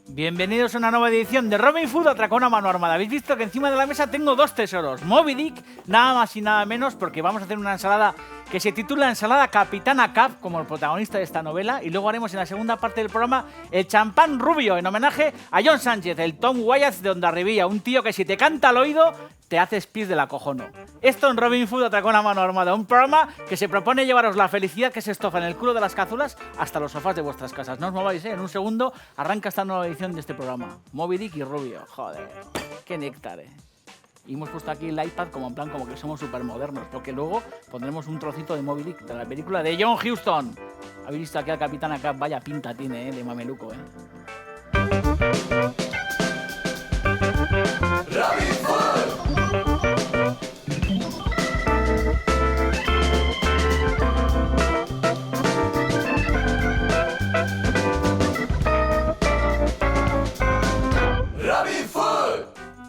Bienvenidos a una nueva edición de Robin Hood Atracó una mano armada. Habéis visto que encima de la mesa tengo dos tesoros, Moby Dick, nada más y nada menos, porque vamos a hacer una ensalada que se titula Ensalada Capitana Cap, como el protagonista de esta novela, y luego haremos en la segunda parte del programa el champán rubio, en homenaje a John Sánchez, el Tom Wyatt de Hondarribía, un tío que si te canta al oído te haces pis de la cojono. Esto en Robin Hood Atracó una mano armada, un programa que se propone llevaros la felicidad que se estofa en el culo de las cazuelas hasta los sofás de vuestras casas. No os mováis, en un segundo arranca esta nueva edición de este programa. Moby Dick y Rubio, joder, qué néctar, Y hemos puesto aquí el iPad como en plan como que somos súper modernos, porque luego pondremos un trocito de Moby Dick de la película de John Huston. Habéis visto aquí al Capitán acá, vaya pinta tiene, de mameluco, Robin Hood.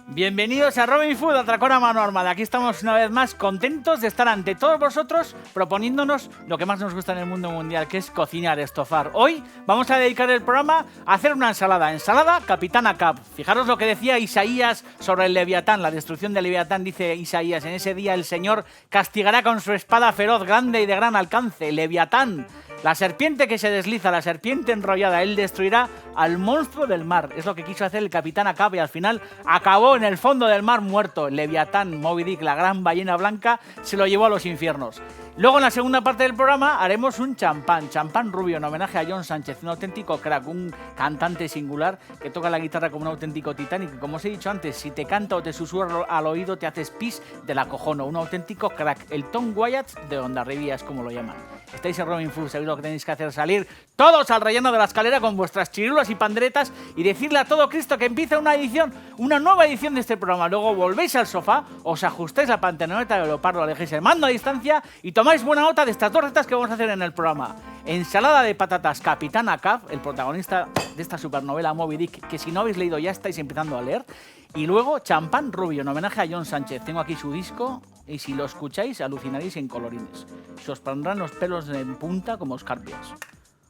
Bienvenidos a Robin Hood Atracó una mano armada. Aquí estamos una vez más contentos de estar ante todos vosotros proponiéndonos lo que más nos gusta en el mundo mundial, que es cocinar, estofar. Hoy vamos a dedicar el programa a hacer una ensalada Capitana Cap. Fijaros lo que decía Isaías sobre el Leviatán, la destrucción del Leviatán. Dice Isaías: en ese día el Señor castigará con su espada feroz, grande y de gran alcance, Leviatán, la serpiente que se desliza, la serpiente enrollada. Él destruirá al monstruo del mar. Es lo que quiso hacer el Capitán Acab y al final acabó en el fondo del mar muerto. Leviatán, Moby Dick, la gran ballena blanca, se lo llevó a los infiernos. Luego en la segunda parte del programa haremos un champán rubio en homenaje a John Sánchez, un auténtico crack, un cantante singular que toca la guitarra como un auténtico titán y que, como os he dicho antes, si te canta o te susurra al oído te haces pis de la cojono, un auténtico crack, el Tom Wyatt de Hondarribía es como lo llaman. Estáis en Robin Hood, sabéis lo que tenéis que hacer: salir todos al relleno de la escalera con vuestras chirulas y panderetas y decirle a todo Cristo que empieza una nueva edición de este programa. Luego volvéis al sofá, os ajustáis la pantaloneta de leopardo, alejéis el mando a distancia y tomáis buena nota de estas dos recetas que vamos a hacer en el programa. Ensalada de patatas Capitana Cap, el protagonista de esta supernovela Moby Dick, que si no habéis leído ya estáis empezando a leer. Y luego champán rubio en homenaje a John Sánchez. Tengo aquí su disco y si lo escucháis alucinaréis en colorines. Se os pondrán los pelos en punta como escarpias.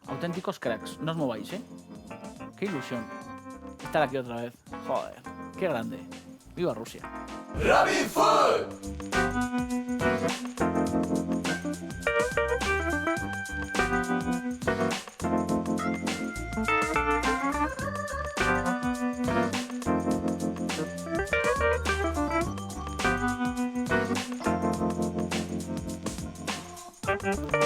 Auténticos cracks. No os mováis, Qué ilusión estar aquí otra vez. Joder, qué grande. ¡Viva Rusia! Robin Hood.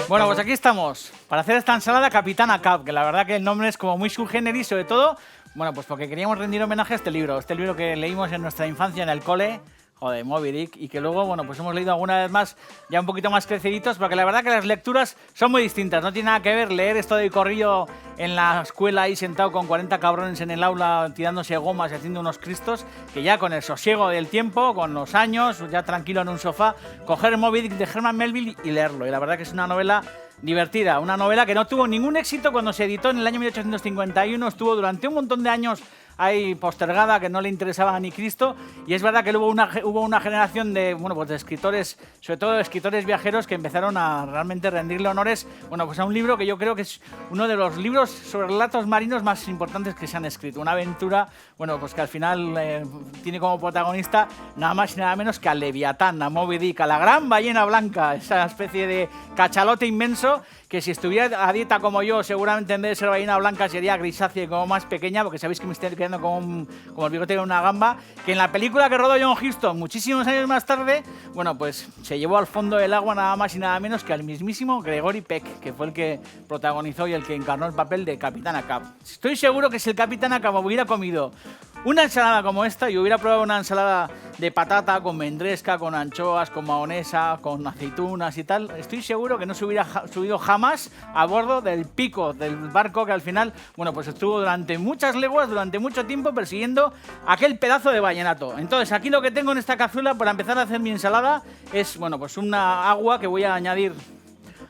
Bueno, pues aquí estamos para hacer esta ensalada Capitana Cap, que la verdad que el nombre es como muy sui generis, sobre todo, bueno, pues porque queríamos rendir homenaje a este libro que leímos en nuestra infancia en el cole, joder, Moby Dick, y que luego, bueno, pues hemos leído alguna vez más, ya un poquito más creciditos, porque la verdad que las lecturas son muy distintas, no tiene nada que ver leer esto de corrillo en la escuela ahí sentado con 40 cabrones en el aula tirándose gomas y haciendo unos cristos, que ya con el sosiego del tiempo, con los años, ya tranquilo en un sofá, coger Moby Dick de Herman Melville y leerlo. Y la verdad que es una novela divertida, una novela que no tuvo ningún éxito cuando se editó en el año 1851, estuvo durante un montón de años ahí postergada, que no le interesaba ni Cristo, y es verdad que hubo una generación de, bueno, pues de escritores, sobre todo de escritores viajeros, que empezaron a realmente rendirle honores, bueno, pues a un libro que yo creo que es uno de los libros sobre relatos marinos más importantes que se han escrito, una aventura, bueno, pues que al final tiene como protagonista nada más y nada menos que a Leviatán, a Moby Dick, a la gran ballena blanca, esa especie de cachalote inmenso que si estuviera a dieta como yo, seguramente en vez de ser ballena blanca sería grisácea y como más pequeña, porque sabéis que me estoy quedando como el bigote de una gamba, que en la película que rodó John Huston muchísimos años más tarde, bueno, pues se llevó al fondo del agua nada más y nada menos que al mismísimo Gregory Peck, que fue el que protagonizó y el que encarnó el papel de Capitán Acab. Estoy seguro que si el Capitán Acab hubiera comido una ensalada como esta y hubiera probado una ensalada de patata con mendresca, con anchoas, con mahonesa, con aceitunas y tal, estoy seguro que no se hubiera subido jamás a bordo del Pico, del barco que al final, bueno, pues estuvo durante muchas leguas, durante mucho tiempo persiguiendo aquel pedazo de vallenato. Entonces, aquí lo que tengo en esta cazuela para empezar a hacer mi ensalada es, bueno, pues una agua que voy a añadir,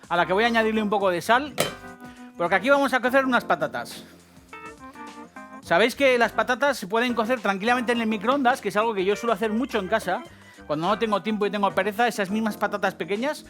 a la que voy a añadirle un poco de sal, porque aquí vamos a cocer unas patatas. Sabéis que las patatas se pueden cocer tranquilamente en el microondas, que es algo que yo suelo hacer mucho en casa. Cuando no tengo tiempo y tengo pereza, esas mismas patatas pequeñas,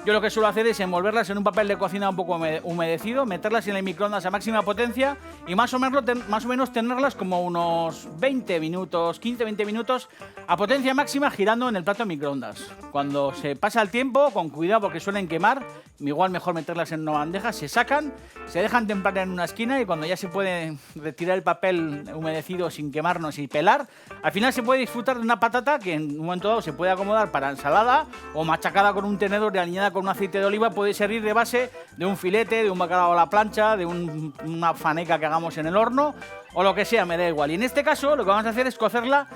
Yo lo que suelo hacer es envolverlas en un papel de cocina un poco humedecido, meterlas en el microondas a máxima potencia y más o menos tenerlas como unos 20 minutos, 15-20 minutos a potencia máxima girando en el plato de microondas. Cuando se pasa el tiempo, con cuidado porque suelen quemar, igual mejor meterlas en una bandeja, se sacan, se dejan templar en una esquina y cuando ya se puede retirar el papel humedecido sin quemarnos y pelar, al final se puede disfrutar de una patata que en un momento dado se puede acomodar para ensalada o machacada con un tenedor y aliñada con un aceite de oliva, puede servir de base de un filete, de un bacalao a la plancha, de una faneca que hagamos en el horno o lo que sea, me da igual. Y en este caso lo que vamos a hacer es cocerla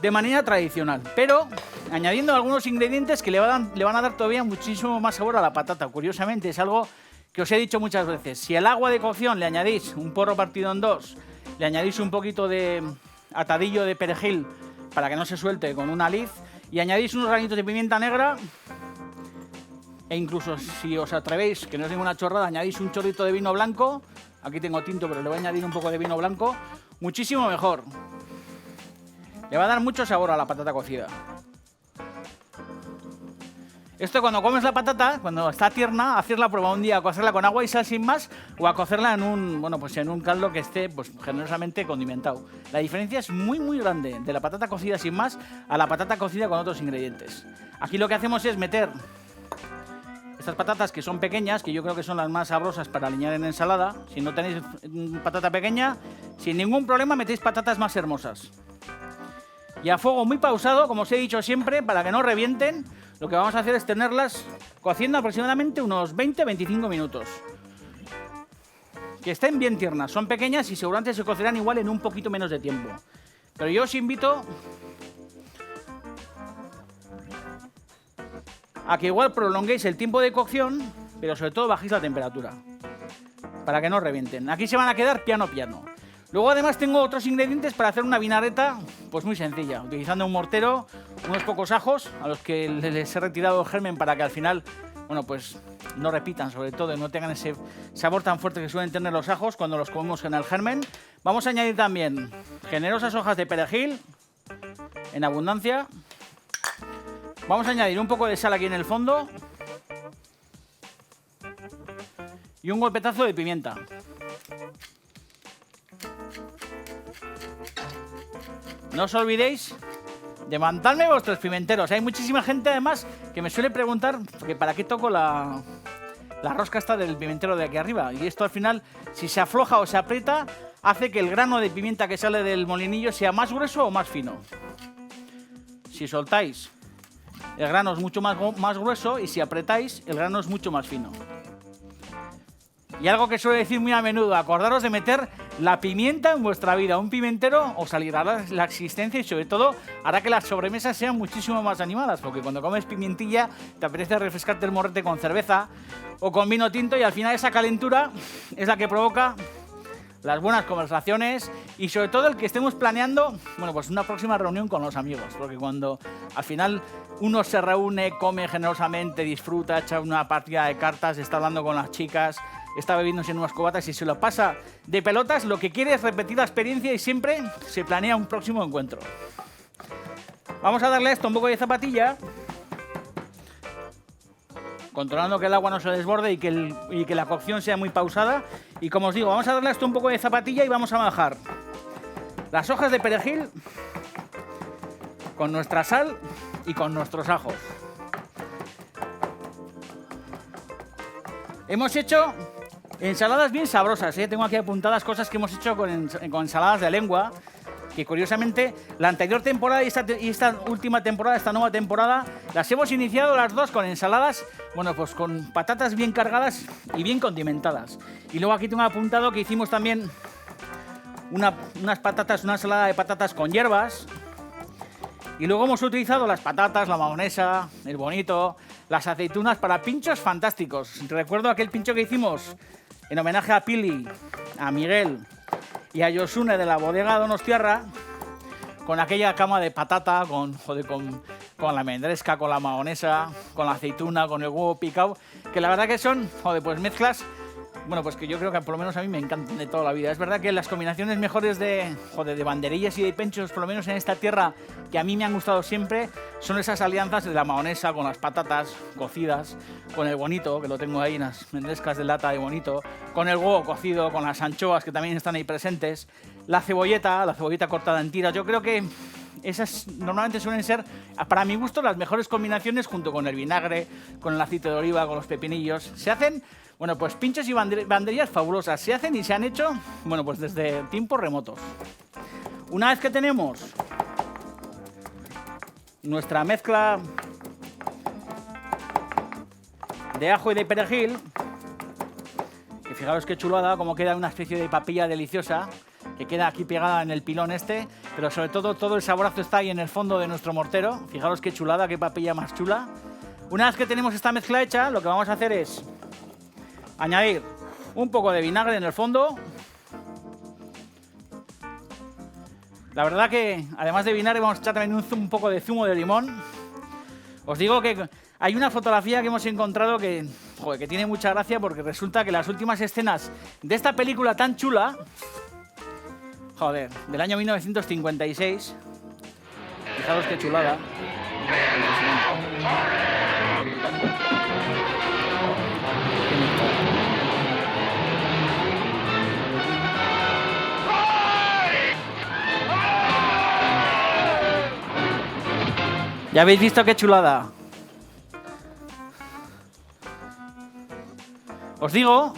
de manera tradicional, pero añadiendo algunos ingredientes que le van a dar todavía muchísimo más sabor a la patata. Curiosamente es algo que os he dicho muchas veces. Si al agua de cocción le añadís un porro partido en dos, le añadís un poquito de atadillo de perejil para que no se suelte con una liz y añadís unos granitos de pimienta negra e incluso si os atrevéis, que no es ninguna chorrada, añadís un chorrito de vino blanco, aquí tengo tinto pero le voy a añadir un poco de vino blanco, muchísimo mejor. Le va a dar mucho sabor a la patata cocida. Esto cuando comes la patata, cuando está tierna, hacerla prueba un día a cocerla con agua y sal sin más o a cocerla en un caldo que esté generosamente condimentado. La diferencia es muy grande de la patata cocida sin más a la patata cocida con otros ingredientes. Aquí lo que hacemos es meter estas patatas que son pequeñas, que yo creo que son las más sabrosas para aliñar en ensalada. Si no tenéis patata pequeña, sin ningún problema metéis patatas más hermosas. Y a fuego muy pausado, como os he dicho siempre, para que no revienten, lo que vamos a hacer es tenerlas cociendo aproximadamente unos 20-25 minutos. Que estén bien tiernas, son pequeñas y seguramente se cocerán igual en un poquito menos de tiempo. Pero yo os invito a que igual prolonguéis el tiempo de cocción, pero sobre todo bajéis la temperatura, para que no revienten. Aquí se van a quedar piano. Luego además tengo otros ingredientes para hacer una vinagreta pues muy sencilla, utilizando un mortero, unos pocos ajos a los que les he retirado el germen para que al final, pues no repitan, sobre todo, y no tengan ese sabor tan fuerte que suelen tener los ajos cuando los comemos en el germen. Vamos a añadir también generosas hojas de perejil en abundancia. Vamos a añadir un poco de sal aquí en el fondo y un golpetazo de pimienta. No os olvidéis de mandarme vuestros pimenteros. Hay muchísima gente además que me suele preguntar que para qué toco la rosca esta del pimentero de aquí arriba. Y esto al final, si se afloja o se aprieta, hace que el grano de pimienta que sale del molinillo sea más grueso o más fino. Si soltáis, el grano es mucho más grueso y si apretáis, el grano es mucho más fino. Y algo que suelo decir muy a menudo, acordaros de meter la pimienta en vuestra vida. Un pimentero os aliviará la existencia y sobre todo hará que las sobremesas sean muchísimo más animadas, porque cuando comes pimientilla te apetece refrescarte el morrete con cerveza o con vino tinto y al final esa calentura es la que provoca las buenas conversaciones y sobre todo el que estemos planeando una próxima reunión con los amigos, porque cuando al final uno se reúne, come generosamente, disfruta, echa una partida de cartas, está hablando con las chicas, está bebiéndose en unas cubatas y se lo pasa de pelotas, lo que quiere es repetir la experiencia y siempre se planea un próximo encuentro. Vamos a darle a esto un poco de zapatilla, controlando que el agua no se desborde y que la cocción sea muy pausada. Y como os digo, vamos a darle a esto un poco de zapatilla y vamos a bajar las hojas de perejil con nuestra sal y con nuestros ajos. Hemos hecho ensaladas bien sabrosas, ¿eh? Tengo aquí apuntadas cosas que hemos hecho con ensaladas de lengua, que curiosamente la anterior temporada y esta última temporada, esta nueva temporada, las hemos iniciado las dos con ensaladas, con patatas bien cargadas y bien condimentadas. Y luego aquí tengo apuntado que hicimos también una ensalada de patatas con hierbas. Y luego hemos utilizado las patatas, la mayonesa, el bonito, las aceitunas para pinchos fantásticos. Recuerdo aquel pincho que hicimos en homenaje a Pili, a Miguel y a Josune de la bodega Donostiarra, con aquella cama de patata, con la mendresca, con la mayonesa, con la aceituna, con el huevo picado, que la verdad que son mezclas bueno, pues que yo creo que por lo menos a mí me encantan de toda la vida. Es verdad que las combinaciones mejores de banderillas y de penchos, por lo menos en esta tierra, que a mí me han gustado siempre, son esas alianzas de la mahonesa con las patatas cocidas, con el bonito, que lo tengo ahí, las mendrescas de lata de bonito, con el huevo cocido, con las anchoas que también están ahí presentes, la cebolleta cortada en tiras. Yo creo que esas normalmente suelen ser, para mi gusto, las mejores combinaciones junto con el vinagre, con el aceite de oliva, con los pepinillos. Se hacen, bueno, pues pinchos y banderillas fabulosas. Se hacen y se han hecho, bueno, pues desde tiempos remotos. Una vez que tenemos nuestra mezcla de ajo y de perejil, que fijaros qué chulada, como queda una especie de papilla deliciosa, que queda aquí pegada en el pilón este, pero sobre todo el saborazo está ahí en el fondo de nuestro mortero. Fijaros qué chulada, qué papilla más chula. Una vez que tenemos esta mezcla hecha, lo que vamos a hacer es añadir un poco de vinagre en el fondo. La verdad que, además de vinagre, vamos a echar también un poco de zumo de limón. Os digo que hay una fotografía que hemos encontrado que, joder, que tiene mucha gracia, porque resulta que las últimas escenas de esta película tan chula, joder, del año 1956. Fijaros qué chulada. ¿Ya habéis visto qué chulada? Os digo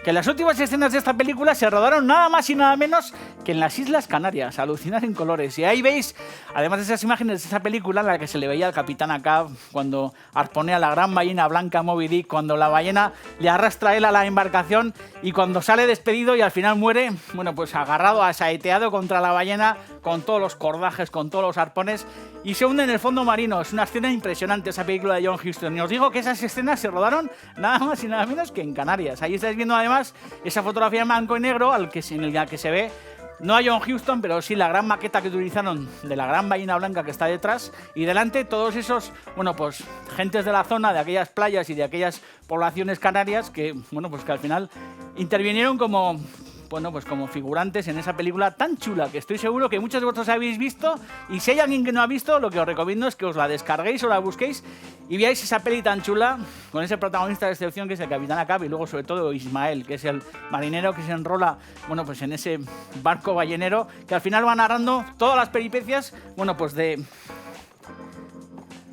que las últimas escenas de esta película se rodaron nada más y nada menos que en las Islas Canarias, alucinar en colores. Y ahí veis, además de esas imágenes de esa película en la que se le veía al Capitán Ahab cuando arponea a la gran ballena blanca Moby Dick, cuando la ballena le arrastra a él a la embarcación y cuando sale despedido y al final muere, bueno, pues agarrado, asaeteado contra la ballena, con todos los cordajes, con todos los arpones, y se hunde en el fondo marino. Es una escena impresionante esa película de John Huston. Y os digo que esas escenas se rodaron nada más y nada menos que en Canarias. Ahí estáis viendo además esa fotografía en blanco y negro en la que se ve no a John Huston, pero sí la gran maqueta que utilizaron de la gran ballena blanca que está detrás, y delante todos esos, bueno, pues gentes de la zona, de aquellas playas y de aquellas poblaciones canarias que, bueno, pues que al final intervinieron como, bueno, pues como figurantes en esa película tan chula que estoy seguro que muchos de vosotros habéis visto, y si hay alguien que no ha visto, lo que os recomiendo es que os la descarguéis o la busquéis y veáis esa peli tan chula con ese protagonista de excepción que es el Capitán Ahab, y luego sobre todo Ismael, que es el marinero que se enrola, bueno, pues en ese barco ballenero, que al final va narrando todas las peripecias, bueno, pues de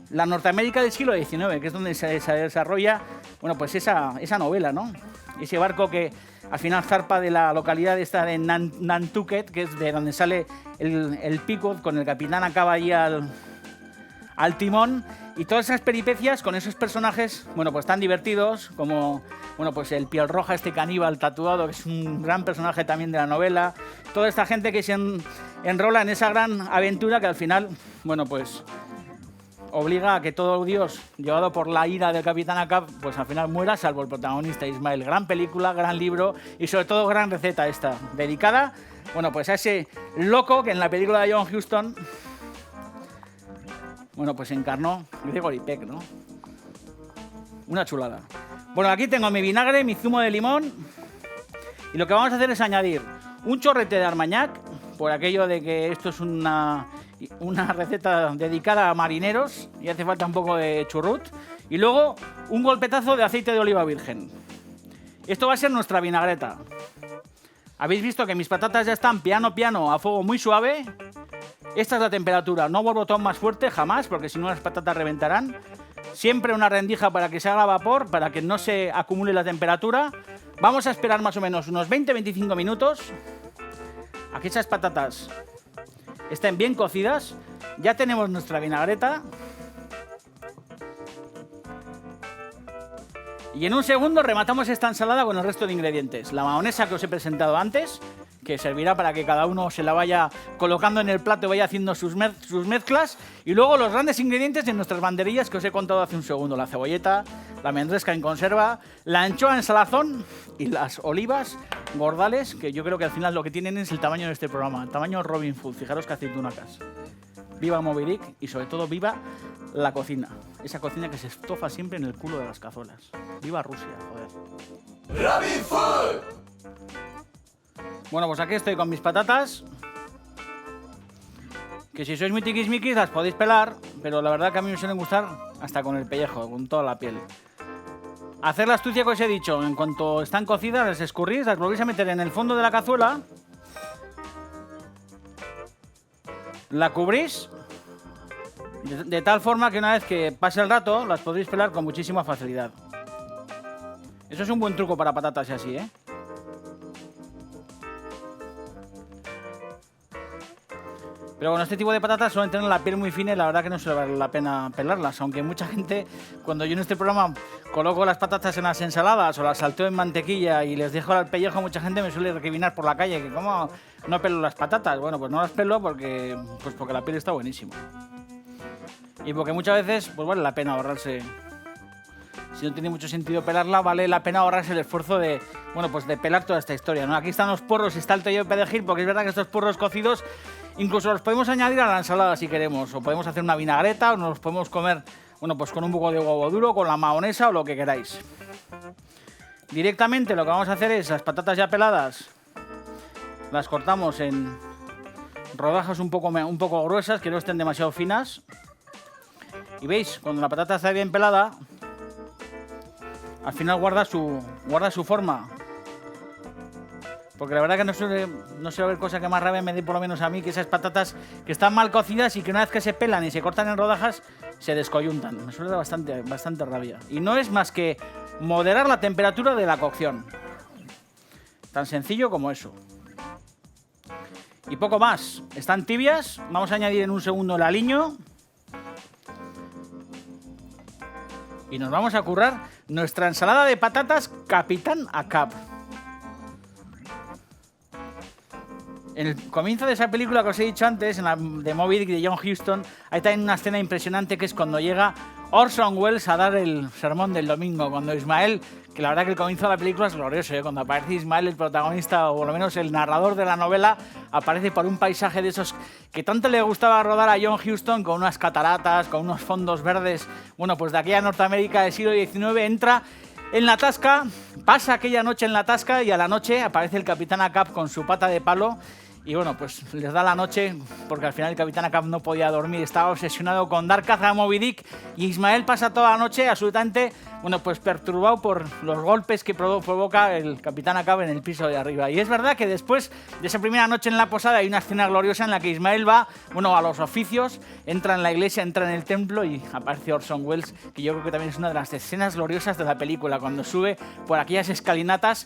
la Norteamérica del siglo XIX, que es donde se desarrolla, bueno, pues esa novela, ¿no? Ese barco que al final zarpa de la localidad esta de Nantucket, que es de donde sale el Pequod, con el Capitán Ahab ahí al timón, y todas esas peripecias con esos personajes, bueno, pues tan divertidos, como, bueno, pues el piel roja, este caníbal tatuado, que es un gran personaje también de la novela. Toda esta gente que se enrola en esa gran aventura que al final, bueno, pues obliga a que todo Dios, llevado por la ira del Capitán Ahab, pues al final muera, salvo el protagonista Ismael. Gran película, gran libro y sobre todo gran receta esta, dedicada, bueno, pues a ese loco que en la película de John Huston, bueno, pues encarnó Gregory Peck, ¿no? Una chulada. Bueno, aquí tengo mi vinagre, mi zumo de limón, y lo que vamos a hacer es añadir un chorrete de Armagnac, por aquello de que esto es una receta dedicada a marineros y hace falta un poco de churrut, y luego un golpetazo de aceite de oliva virgen. Esto va a ser nuestra vinagreta. Habéis visto que mis patatas ya están piano a fuego muy suave. Esta es la temperatura, no borbotón más fuerte jamás, porque si no las patatas reventarán. Siempre una rendija para que se haga vapor, para que no se acumule la temperatura. Vamos a esperar más o menos unos 20-25 minutos a que esas patatas estén bien cocidas. Ya tenemos nuestra vinagreta. Y en un segundo rematamos esta ensalada con el resto de ingredientes. La mahonesa que os he presentado antes, que servirá para que cada uno se la vaya colocando en el plato y vaya haciendo sus mezclas. Y luego los grandes ingredientes de nuestras banderillas que os he contado hace un segundo. La cebolleta, la mendresca en conserva, la anchoa en salazón y las olivas gordales, que yo creo que al final lo que tienen es el tamaño de este programa, el tamaño Robin Hood. Fijaros que aceitunacas. Viva Moby Dick y sobre todo viva la cocina. Esa cocina que se estofa siempre en el culo de las cazuelas. Viva Rusia, joder. Rabbit Food. Bueno, pues aquí estoy con mis patatas. Que si sois muy tiquismiquis las podéis pelar, pero la verdad que a mí me suelen gustar hasta con el pellejo, con toda la piel. Hacer la astucia que os he dicho, en cuanto están cocidas, las escurrís, las volvéis a meter en el fondo de la cazuela, la cubrís, de tal forma que una vez que pase el rato, las podréis pelar con muchísima facilidad. Eso es un buen truco para patatas y así, ¿eh? Pero bueno, este tipo de patatas suelen tener la piel muy fina y la verdad que no suele valer la pena pelarlas. Aunque mucha gente, cuando yo en este programa coloco las patatas en las ensaladas o las salteo en mantequilla y les dejo el pellejo, mucha gente me suele recriminar por la calle que cómo no pelo las patatas. Bueno, pues no las pelo porque la piel está buenísima. Y porque muchas veces pues vale la pena ahorrarse. Si no tiene mucho sentido pelarla, vale la pena ahorrarse el esfuerzo de, bueno, pues de pelar toda esta historia, ¿no? Aquí están los porros y está el tallo de perejil, porque es verdad que estos porros cocidos incluso los podemos añadir a la ensalada si queremos, o podemos hacer una vinagreta, o nos los podemos comer, bueno, pues con un poco de huevo duro, con la mahonesa o lo que queráis. Directamente lo que vamos a hacer es las patatas ya peladas, las cortamos en rodajas un poco gruesas, que no estén demasiado finas. Y veis, cuando la patata está bien pelada, al final guarda su forma. Porque la verdad que no suele haber cosa que más rabia me dé, por lo menos a mí, que esas patatas que están mal cocidas y que una vez que se pelan y se cortan en rodajas, se descoyuntan. Me suele dar bastante rabia. Y no es más que moderar la temperatura de la cocción. Tan sencillo como eso. Y poco más. Están tibias. Vamos a añadir en un segundo el aliño. Y nos vamos a currar nuestra ensalada de patatas Capitán Ahab. En el comienzo de esa película que os he dicho antes, en la de Moby Dick de John Huston, hay también una escena impresionante que es cuando llega Orson Welles a dar el sermón del domingo, cuando Ismael, que la verdad que el comienzo de la película es glorioso, ¿eh? Cuando aparece Ismael, el protagonista, o por lo menos el narrador de la novela, aparece por un paisaje de esos que tanto le gustaba rodar a John Huston, con unas cataratas, con unos fondos verdes, bueno, pues de aquella Norteamérica del siglo XIX, entra en la tasca, pasa aquella noche en la tasca y a la noche aparece el Capitán Ahab con su pata de palo. Y bueno, pues les da la noche porque al final el Capitán Ahab no podía dormir, estaba obsesionado con dar caza a Moby Dick y Ismael pasa toda la noche absolutamente, bueno, pues perturbado por los golpes que provoca el Capitán Ahab en el piso de arriba. Y es verdad que después de esa primera noche en la posada hay una escena gloriosa en la que Ismael va, bueno, a los oficios, entra en la iglesia, entra en el templo y aparece Orson Welles, que yo creo que también es una de las escenas gloriosas de la película, cuando sube por aquellas escalinatas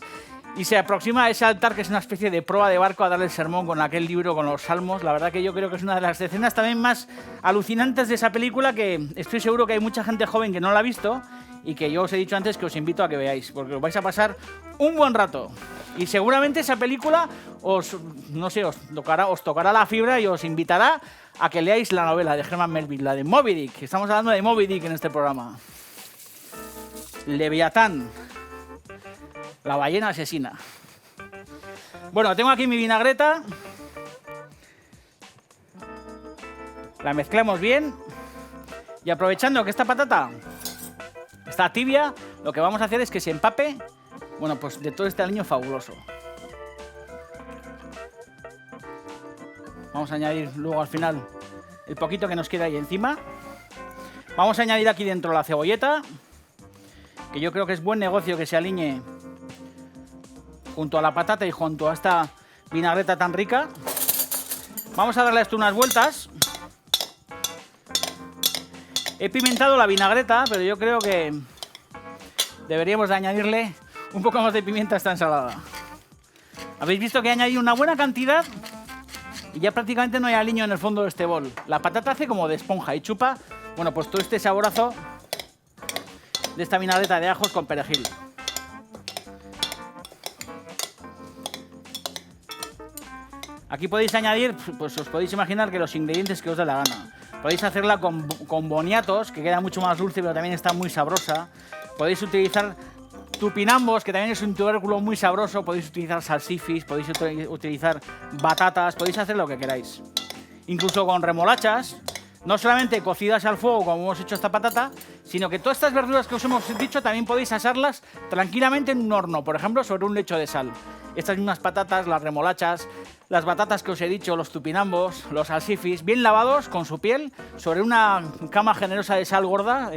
y se aproxima a ese altar que es una especie de proa de barco a darle el sermón con aquel libro, con los salmos. La verdad que yo creo que es una de las escenas también más alucinantes de esa película, que estoy seguro que hay mucha gente joven que no la ha visto y que yo os he dicho antes que os invito a que veáis, porque os vais a pasar un buen rato. Y seguramente esa película os tocará la fibra y os invitará a que leáis la novela de Herman Melville, la de Moby Dick. Estamos hablando de Moby Dick en este programa. Leviatán. La ballena asesina. Bueno, tengo aquí mi vinagreta. La mezclamos bien. Y aprovechando que esta patata está tibia, lo que vamos a hacer es que se empape, bueno, pues de todo este aliño fabuloso. Vamos a añadir luego al final el poquito que nos queda ahí encima. Vamos a añadir aquí dentro la cebolleta, que yo creo que es buen negocio que se alinee junto a la patata y junto a esta vinagreta tan rica. Vamos a darle a esto unas vueltas. He pimentado la vinagreta, pero yo creo que deberíamos de añadirle un poco más de pimienta a esta ensalada. Habéis visto que he añadido una buena cantidad y ya prácticamente no hay aliño en el fondo de este bol. La patata hace como de esponja y chupa, bueno, pues todo este saborazo de esta vinagreta de ajos con perejil. Aquí podéis añadir, pues os podéis imaginar que los ingredientes que os dé la gana. Podéis hacerla con boniatos, que queda mucho más dulce, pero también está muy sabrosa. Podéis utilizar tupinambos, que también es un tubérculo muy sabroso. Podéis utilizar salsifis, podéis utilizar batatas, podéis hacer lo que queráis. Incluso con remolachas, no solamente cocidas al fuego como hemos hecho esta patata, sino que todas estas verduras que os hemos dicho también podéis asarlas tranquilamente en un horno, por ejemplo, sobre un lecho de sal. Estas mismas patatas, las remolachas, las batatas que os he dicho, los tupinambos, los salsifis, bien lavados con su piel, sobre una cama generosa de sal gorda,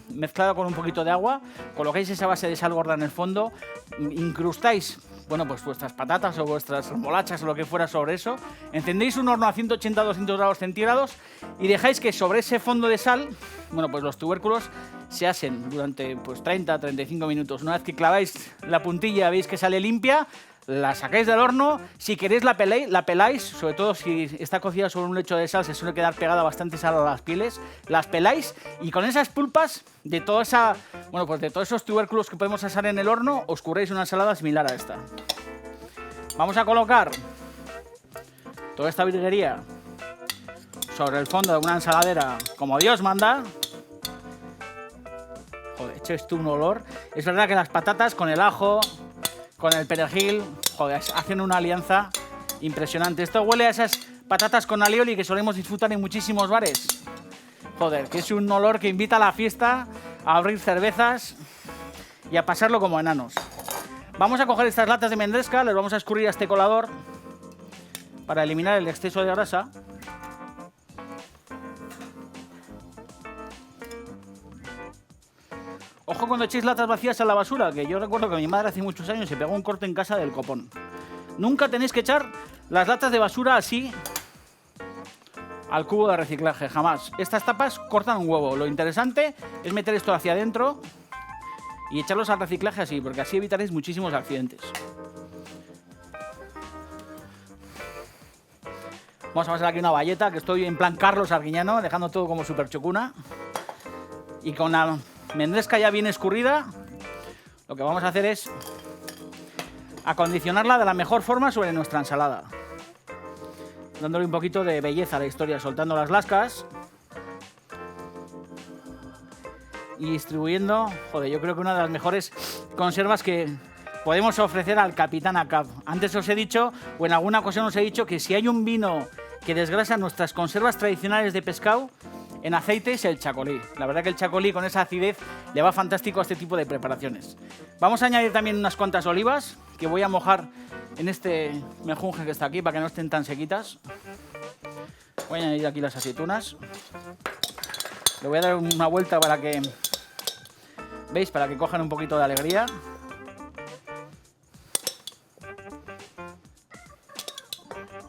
mezclada con un poquito de agua, colocáis esa base de sal gorda en el fondo, incrustáis, bueno, pues vuestras patatas o vuestras remolachas o lo que fuera sobre eso, encendéis un horno a 180-200 grados centígrados y dejáis que sobre ese fondo de sal, bueno, pues los tubérculos se asen durante pues 30-35 minutos. Una vez que claváis la puntilla, veis que sale limpia, la sacáis del horno, si queréis la peláis, sobre todo si está cocida sobre un lecho de sal, se suele quedar pegada bastante sal a las pieles, las peláis y con esas pulpas de toda esa, bueno, pues de todos esos tubérculos que podemos asar en el horno, os curréis una ensalada similar a esta. Vamos a colocar toda esta virguería sobre el fondo de una ensaladera como Dios manda. Joder, esto es un olor. Es verdad que las patatas con el ajo, con el perejil, joder, hacen una alianza impresionante. Esto huele a esas patatas con alioli que solemos disfrutar en muchísimos bares. Joder, que es un olor que invita a la fiesta, a abrir cervezas y a pasarlo como enanos. Vamos a coger estas latas de mendresca, les vamos a escurrir a este colador para eliminar el exceso de grasa. Ojo cuando echéis latas vacías a la basura, que yo recuerdo que mi madre hace muchos años se pegó un corte en casa del copón. Nunca tenéis que echar las latas de basura así al cubo de reciclaje, jamás. Estas tapas cortan un huevo. Lo interesante es meter esto hacia adentro y echarlos al reciclaje así, porque así evitaréis muchísimos accidentes. Vamos a pasar aquí una bayeta, que estoy en plan Carlos Arguiñano, dejando todo como súper chocuna. Y con la mendresca ya bien escurrida, lo que vamos a hacer es acondicionarla de la mejor forma sobre nuestra ensalada, dándole un poquito de belleza a la historia, soltando las lascas y distribuyendo, joder, yo creo que una de las mejores conservas que podemos ofrecer al Capitana Cab. Antes os he dicho, o en alguna ocasión os he dicho, que si hay un vino que desgrasa nuestras conservas tradicionales de pescado en aceite es el chacolí. La verdad que el chacolí con esa acidez le va fantástico a este tipo de preparaciones. Vamos a añadir también unas cuantas olivas que voy a mojar en este mejunje que está aquí para que no estén tan sequitas. Voy a añadir aquí las aceitunas. Le voy a dar una vuelta para que, ¿veis? Para que cojan un poquito de alegría.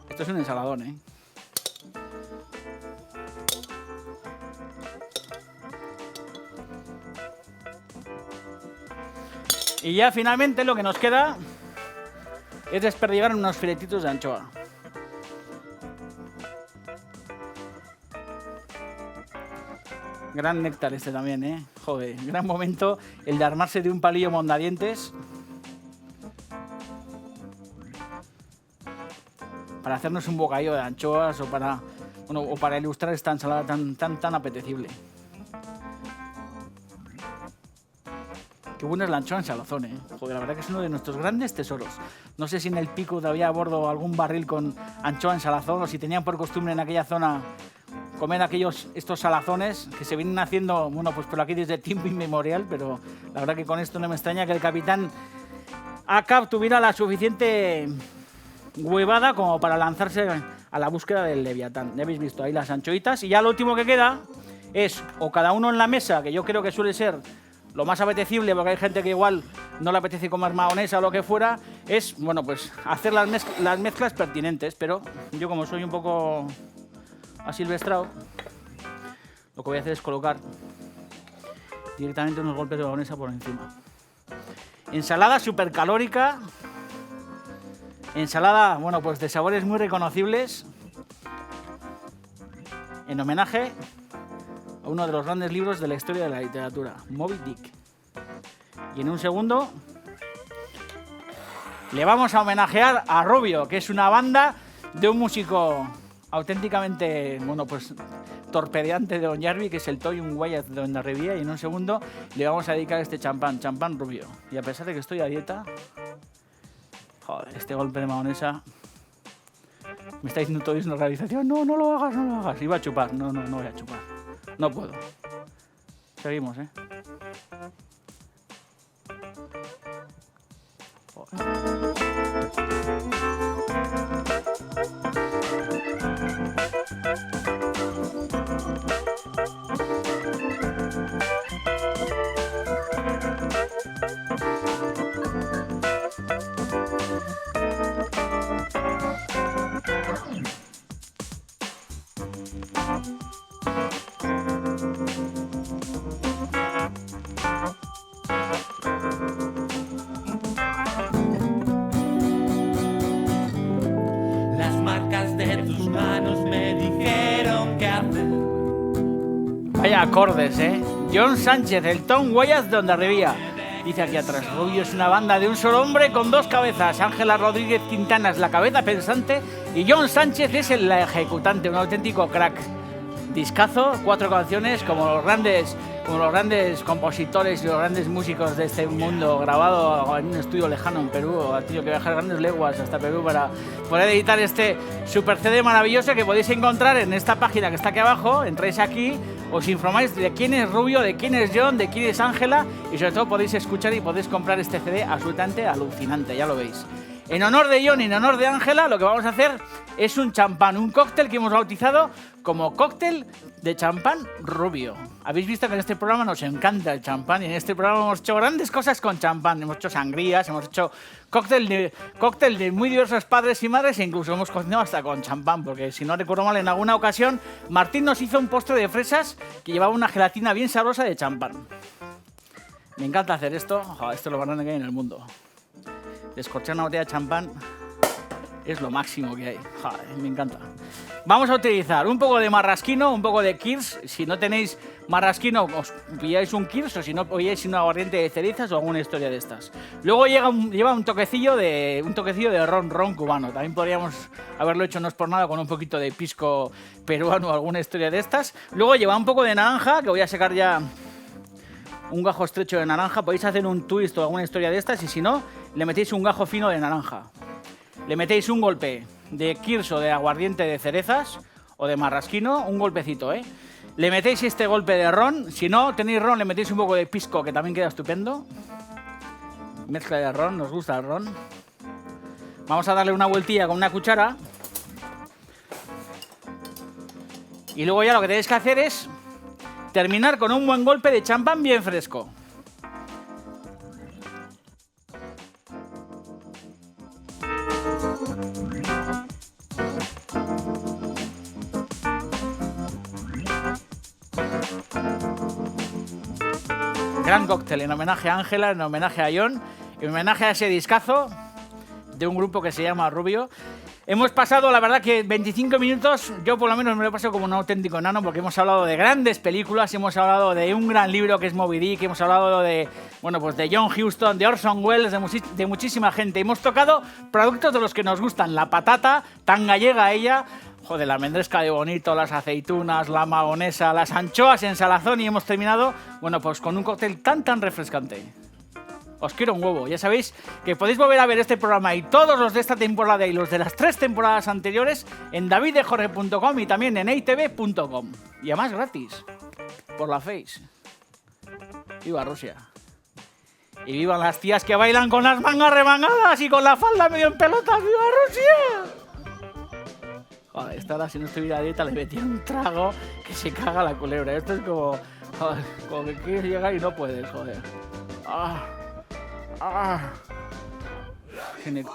Esto es un ensaladón, ¿eh? Y ya finalmente lo que nos queda es desperdigar unos filetitos de anchoa. Gran néctar este también, ¿eh? Joder, gran momento el de armarse de un palillo mondadientes para hacernos un bocadillo de anchoas o para, bueno, o para ilustrar esta ensalada tan apetecible. Qué buena es la anchoa en salazón, ¿eh? Joder, la verdad que es uno de nuestros grandes tesoros. No sé si en el Pico había a bordo algún barril con anchoa en salazón o si tenían por costumbre en aquella zona comer estos salazones que se vienen haciendo, bueno, pues por aquí desde tiempo inmemorial, pero la verdad que con esto no me extraña que el capitán Acab tuviera la suficiente huevada como para lanzarse a la búsqueda del Leviatán. Ya habéis visto ahí las anchoitas y ya lo último que queda es o cada uno en la mesa, que yo creo que suele ser lo más apetecible, porque hay gente que igual no le apetece comer mahonesa o lo que fuera, es, bueno, pues hacer las mezclas pertinentes, pero yo como soy un poco asilvestrado, lo que voy a hacer es colocar directamente unos golpes de mahonesa por encima. Ensalada súper calórica, ensalada, bueno, pues de sabores muy reconocibles, en homenaje a uno de los grandes libros de la historia de la literatura, Moby Dick. Y en un segundo le vamos a homenajear a Rubio, que es una banda de un músico auténticamente, bueno, pues torpedeante de Oñarbi, que es el Toy un Guayas de Ondarribía, y en un segundo le vamos a dedicar este champán Rubio. Y a pesar de que estoy a dieta, joder, este golpe de mahonesa Me está diciendo todo eso en realización. No, no lo hagas, no lo hagas. Iba a chupar. No, no, no voy a chupar. No puedo. Seguimos, ¿eh? Las marcas de tus manos me dijeron qué hacer. Vaya acordes, ¿eh? John Sánchez, el Tom Guayas de Hondarribía. Dice aquí atrás, Rubio es una banda de un solo hombre con dos cabezas. Ángela Rodríguez Quintana es la cabeza pensante y John Sánchez es el ejecutante, un auténtico crack. Discazo, 4 canciones como los grandes compositores y los grandes músicos de este mundo, grabado en un estudio lejano en Perú. Ha tenido que viajar grandes leguas hasta Perú para poder editar este super CD maravilloso que podéis encontrar en esta página que está aquí abajo. Entráis aquí, os informáis de quién es Rubio, de quién es John, de quién es Ángela y sobre todo podéis escuchar y podéis comprar este CD absolutamente alucinante, ya lo veis. En honor de John y en honor de Ángela, lo que vamos a hacer es un champán, un cóctel que hemos bautizado como cóctel de champán Rubio. Habéis visto que en este programa nos encanta el champán y en este programa hemos hecho grandes cosas con champán. Hemos hecho sangrías, hemos hecho cóctel de muy diversos padres y madres e incluso hemos cocinado hasta con champán, porque si no recuerdo mal, en alguna ocasión Martín nos hizo un postre de fresas que llevaba una gelatina bien sabrosa de champán. Me encanta hacer esto. Esto es lo más grande que hay en el mundo. Descorchar una botella de champán es lo máximo que hay. Joder, me encanta. Vamos a utilizar un poco de marrasquino, un poco de Kirsch. Si no tenéis marrasquino, os pilláis un Kirsch, o si no, pilláis una aguardiente de cerizas o alguna historia de estas. Luego lleva un toquecillo de ron cubano. También podríamos haberlo hecho, no es por nada, con un poquito de pisco peruano o alguna historia de estas. Luego lleva un poco de naranja, que voy a sacar ya un gajo estrecho de naranja. Podéis hacer un twist o alguna historia de estas y si no, le metéis un gajo fino de naranja. Le metéis un golpe de Kirsch o de aguardiente de cerezas o de marrasquino, un golpecito, ¿eh? Le metéis este golpe de ron. Si no tenéis ron, le metéis un poco de pisco, que también queda estupendo. Mezcla de ron, nos gusta el ron. Vamos a darle una vueltilla con una cuchara. Y luego ya lo que tenéis que hacer es terminar con un buen golpe de champán bien fresco. Gran cóctel en homenaje a Ángela, en homenaje a John, en homenaje a ese discazo de un grupo que se llama Rubio. Hemos pasado, la verdad, que 25 minutos, yo por lo menos me lo he pasado como un auténtico enano, porque hemos hablado de grandes películas, hemos hablado de un gran libro que es Moby Dick, hemos hablado de, bueno, pues de John Huston, de Orson Welles, de muchísima gente. Hemos tocado productos de los que nos gustan, la patata, tan gallega ella, joder, la almendresca de bonito, las aceitunas, la mahonesa, las anchoas en salazón y hemos terminado, bueno, pues con un cóctel tan refrescante. Os quiero un huevo. Ya sabéis que podéis volver a ver este programa y todos los de esta temporada y los de las 3 temporadas anteriores en daviddejorge.com y también en eitv.com. Y además gratis, por la Face. ¡Viva Rusia! Y vivan las tías que bailan con las mangas remangadas y con la falda medio en pelotas. ¡Viva Rusia! Joder, esta hora si no estuviera a dieta le metía un trago que se caga la culebra. Esto es como, joder, como que quieres llegar y no puedes, joder. ¡Qué néctar!